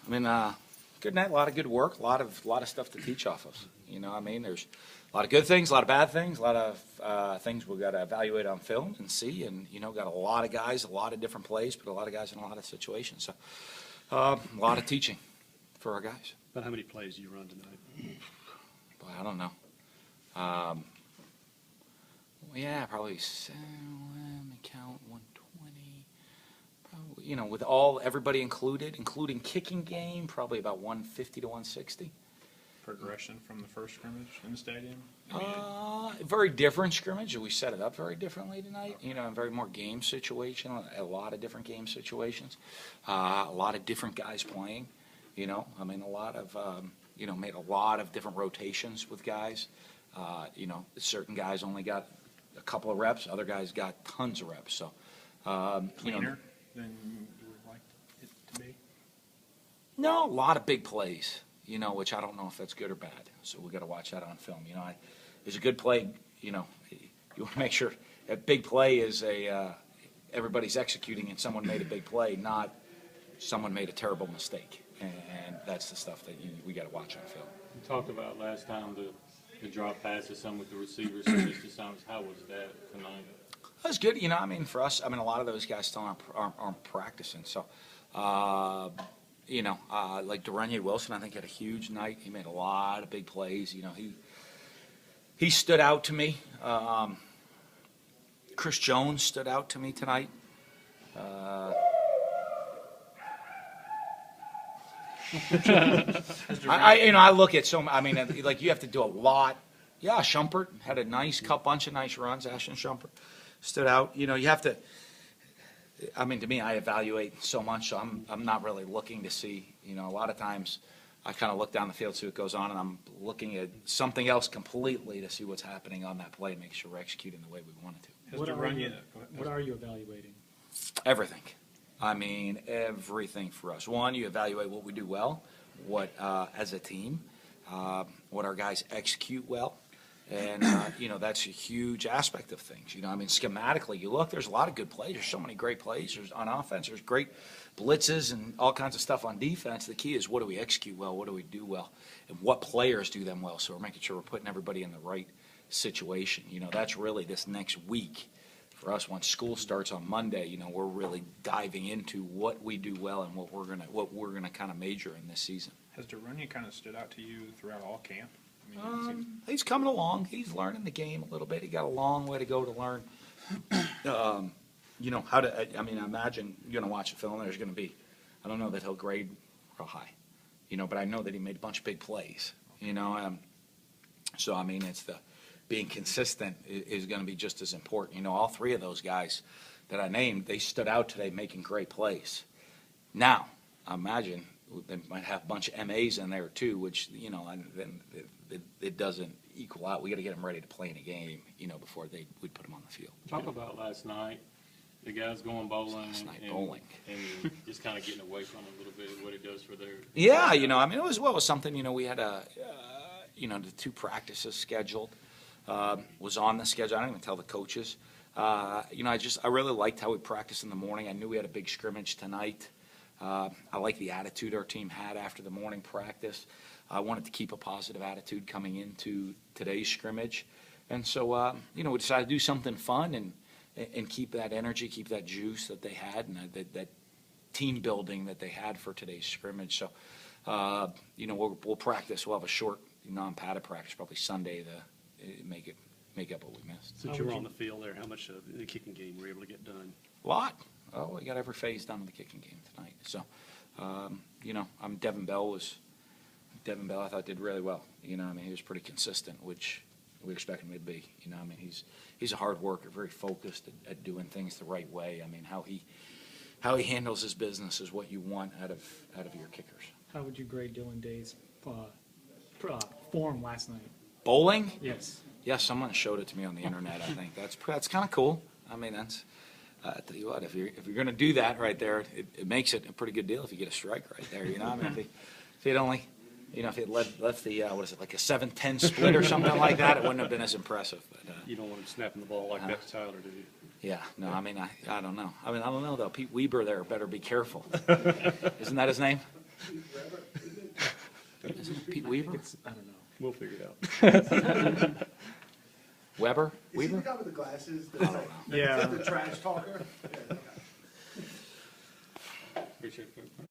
I mean, good night, a lot of good work, a lot of stuff to teach off of. You know, I mean, there's a lot of good things, a lot of bad things, a lot of things we've got to evaluate on film and see. And, you know, got a lot of guys, a lot of different plays, but a lot of guys in a lot of situations. So a lot of teaching for our guys. About how many plays do you run tonight? Boy, I don't know. Yeah, probably, let me count, 120. Probably, you know, with everybody included, including kicking game, probably about 150 to 160. Progression from the first scrimmage in the stadium? Very different scrimmage. We set it up very differently tonight. You know, very more game situation, a lot of different game situations, a lot of different guys playing. You know, I mean, a lot of, you know, made a lot of different rotations with guys. You know, certain guys only got a couple of reps, other guys got tons of reps. So, you know, Cleaner than you would like it to be? no, a lot of big plays. You know, which I don't know if that's good or bad. So we got to watch that on film. You know, there's a good play. You know, you want to make sure that big play is everybody's executing and someone made a big play, not someone made a terrible mistake. And that's the stuff that we got to watch on film. You talked about last time the drop passes, some with the receivers, some missed assignments. How was that tonight? That was good. You know, I mean, for us, I mean, a lot of those guys still aren't practicing. So, you know, like Duranye Wilson, I think had a huge night. He made a lot of big plays. You know, he stood out to me. Chris Jones stood out to me tonight. I look at I mean, like you have to do a lot. Yeah, Shumpert had a nice bunch of nice runs. Ashton Shumpert stood out. You know, you have to. I mean, to me, I evaluate so much, so I'm not really looking to see. You know, a lot of times I kind of look down the field, see what goes on, and I'm looking at something else completely to see what's happening on that play, make sure we're executing the way we wanted to. What are you evaluating? Everything. I mean, everything for us. One, you evaluate what we do well, what as a team, what our guys execute well. And, you know, that's a huge aspect of things. You know, I mean, schematically, you look, there's a lot of good plays. There's so many great plays. There's on offense. There's great blitzes and all kinds of stuff on defense. The key is what do we execute well? What do we do well? And what players do them well? So we're making sure we're putting everybody in the right situation. You know, that's really this next week. For us, once school starts on Monday, you know, we're really diving into what we do well and what we're gonna kind of major in this season. Has Duranye kind of stood out to you throughout all camp? I mean, He's coming along. He's learning the game a little bit. He got a long way to go to learn. You know how to. I mean, I imagine you're gonna watch a film. There's gonna be. I don't know that he'll grade real high. You know, but I know that he made a bunch of big plays. You know, so I mean, it's the being consistent is going to be just as important. You know, all three of those guys that I named, they stood out today making great plays. Now, I imagine they might have a bunch of MAs in there too, which, you know, then it doesn't equal out. We got to get them ready to play in a game, you know, before we'd put them on the field. Talk about last night, the guys going bowling. Last night bowling. And just kind of getting away from it a little bit, what it does for their. Yeah, you know, I mean, it was something, you know, we had you know, the 2 practices scheduled. Was on the schedule. I didn't even tell the coaches. You know, I really liked how we practiced in the morning. I knew we had a big scrimmage tonight. I like the attitude our team had after the morning practice. I wanted to keep a positive attitude coming into today's scrimmage. And so, you know, we decided to do something fun and keep that energy, keep that juice that they had and that team building that they had for today's scrimmage. So, you know, we'll practice. We'll have a short non-padded practice probably Sunday to make up what we missed. Since you were on the field there, how much of the kicking game were you able to get done? A lot. Oh, we got every phase done in the kicking game tonight. So, you know, Devin Bell, I thought did really well. You know, I mean, he was pretty consistent, which we expect him to be. You know, I mean, he's a hard worker, very focused at doing things the right way. I mean, how he handles his business is what you want out of your kickers. How would you grade Dylan Day's form last night? Bowling? Yes. Yeah, someone showed it to me on the internet. I think that's kind of cool. I mean, that's. I tell you what, if you're going to do that right there, it makes it a pretty good deal if you get a strike right there. You know, I mean, if he'd only, you know, if he'd left the what is it, like a 7-10 split or something like that, it wouldn't have been as impressive. But, you don't want him snapping the ball like that to Tyler, do you? Yeah, no, I mean, I don't know. I mean, I don't know though. Pete Weber there better be careful. Isn't that his name? Is it Pete Weaver? I don't know. We'll figure it out. Weber? Is he the Weaver? guy with the glasses? That's like, Yeah. is that the trash talker?